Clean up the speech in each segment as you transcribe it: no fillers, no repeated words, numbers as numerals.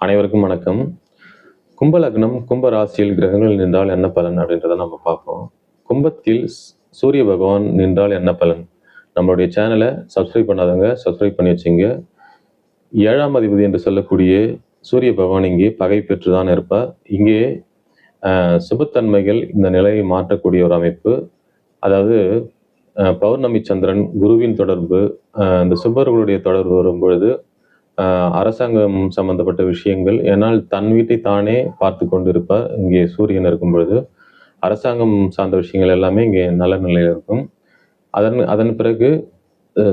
அனைவருக்கும் வணக்கம். கும்ப லக்னம், கும்ப ராசியில் கிரகங்கள் நின்றால் என்ன பலன் அப்படின்றத நம்ம பார்ப்போம். கும்பத்தில் சூரிய பகவான் நின்றால் என்ன பலன்? நம்மளுடைய சேனலை சப்ஸ்கிரைப் பண்ணாதவங்க சப்ஸ்கிரைப் பண்ணி வச்சுங்க. 7ஆம் அதிபதி என்று சொல்லக்கூடிய சூரிய பகவான் இங்கே பகை பெற்று தான் இருப்பார். இங்கே சுபத்தன்மைகள் இந்த நிலையை மாற்றக்கூடிய ஒரு அமைப்பு. அதாவது பௌர்ணமி சந்திரன், குருவின் தொடர்பு, இந்த சுபர்களுடைய தொடர்பு வரும்பொழுது அரசாங்கம் சம்பந்தப்பட்ட விஷயங்கள், ஏன்னால் தன் வீட்டை தானே பார்த்து கொண்டிருப்பார் இங்கே சூரியன் இருக்கும் பொழுது. அரசாங்கம் சார்ந்த விஷயங்கள் எல்லாமே இங்கே நல்ல நிலையில் இருக்கும். அதன் பிறகு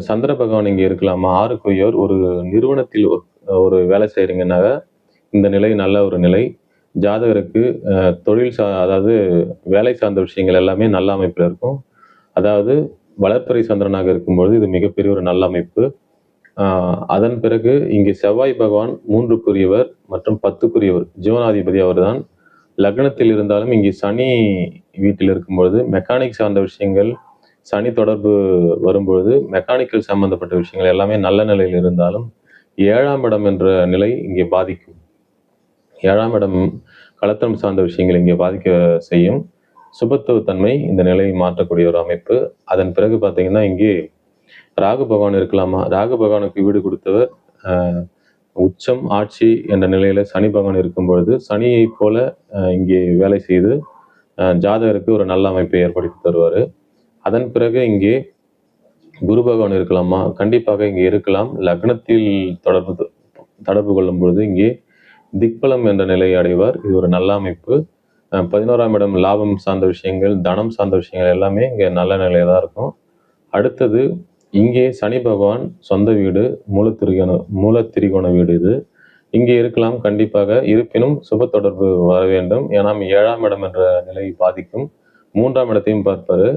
சந்திர பகவான் இங்கே இருக்கலாமா? 6க்குரியவர். ஒரு நிறுவனத்தில் ஒரு வேலை செய்கிறீங்கன்னாக இந்த நிலை நல்ல ஒரு நிலை. ஜாதகருக்கு தொழில் அதாவது வேலை சார்ந்த விஷயங்கள் எல்லாமே நல்ல அமைப்பில் இருக்கும். அதாவது வளர்ப்பறை சந்திரனாக இருக்கும்பொழுது இது மிகப்பெரிய ஒரு நல்ல அமைப்பு. அதன் பிறகு இங்கே செவ்வாய் பகவான் 3க்குரியவர் மற்றும் 10க்குரியவர், ஜீவனாதிபதி அவர்தான். லக்னத்தில் இருந்தாலும் இங்கே சனி வீட்டில் இருக்கும்பொழுது மெக்கானிக் சார்ந்த விஷயங்கள், சனி தொடர்பு வரும்பொழுது மெக்கானிக்கல் சம்பந்தப்பட்ட விஷயங்கள் எல்லாமே நல்ல நிலையில் இருந்தாலும் 7ஆம் இடம் என்ற நிலை இங்கே பாதிக்கும். 7ஆம் இடம் களத்திரம் சார்ந்த விஷயங்கள் இங்கே பாதிக்க செய்யும். சுபத்துவ தன்மை இந்த நிலையை மாற்றக்கூடிய ஒரு அமைப்பு. அதன் பிறகு பார்த்தீங்கன்னா இங்கே ராகு பகவான் இருக்கலாமா? ராகு பகவானுக்கு வீடு கொடுத்தவர் உச்சம் ஆட்சி என்ற நிலையில சனி பகவான் இருக்கும் பொழுது சனியை போல இங்கே வேலை செய்து ஜாதகருக்கு ஒரு நல்ல அமைப்பை ஏற்படுத்தி தருவார். அதன் பிறகு இங்கே குரு பகவான் இருக்கலாமா? கண்டிப்பாக இங்கே இருக்கலாம். லக்னத்தில் தொடர்பு கொள்ளும் பொழுது இங்கே திக்பலம் என்ற நிலையை அடைவார். இது ஒரு நல்ல அமைப்பு. 11ஆம் இடம் லாபம் சார்ந்த விஷயங்கள், தனம் சார்ந்த விஷயங்கள் எல்லாமே இங்கே நல்ல நிலையில தான் இருக்கும். அடுத்தது இங்கே சனி பகவான் சொந்த வீடு, மூலத்திரிகோண வீடு இது. இங்கே இருக்கலாம் கண்டிப்பாக. இருப்பினும் சுப தொடர்பு வர வேண்டும். ஏன்னா 7ஆம் இடம் என்ற நிலையை பாதிக்கும். 3ஆம் இடத்தையும் பார்ப்பாரு.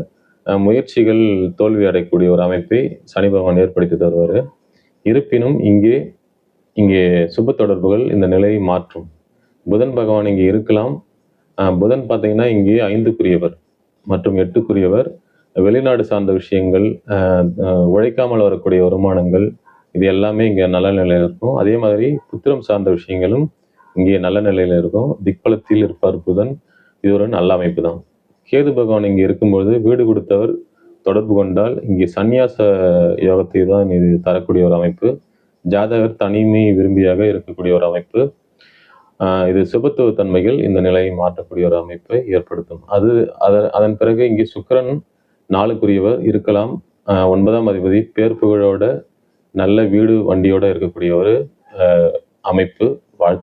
முயற்சிகள் தோல்வி அடையக்கூடிய ஒரு அமைப்பை சனி பகவான் ஏற்படுத்தி தருவார். இருப்பினும் இங்கே சுப தொடர்புகள் இந்த நிலையை மாற்றும். புதன் பகவான் இங்கே இருக்கலாம். புதன் பார்த்தீங்கன்னா இங்கே 5க்குரியவர் மற்றும் 8க்குரியவர். வெளிநாடு சார்ந்த விஷயங்கள், உழைக்காமல் வரக்கூடிய வருமானங்கள், இது எல்லாமே இங்கே நல்ல நிலையில் இருக்கும். அதே மாதிரி புத்திரம் சார்ந்த விஷயங்களும் இங்கே நல்ல நிலையில் இருக்கும். திக்பலத்தில் இருப்பார் புதன். இது ஒரு நல்ல அமைப்பு தான். கேது பகவான் இங்கே இருக்கும்பொழுது வீடு கொடுத்தவர் தொடர்பு கொண்டால் இங்கே சந்நியாச யோகத்தை தான் இது தரக்கூடிய ஒரு அமைப்பு. ஜாதகர் தனிமை விரும்பியாக இருக்கக்கூடிய ஒரு அமைப்பு. இது சுபத்துவ தன்மைகள் இந்த நிலையை மாற்றக்கூடிய ஒரு அமைப்பை ஏற்படுத்தும். அதன் பிறகு இங்கே சுக்கிரன் 4க்குரியவர் இருக்கலாம். 9ஆம் அதிபதி பேர் புகழோட நல்ல வீடு வண்டியோட இருக்கக்கூடிய ஒரு அமைப்பு.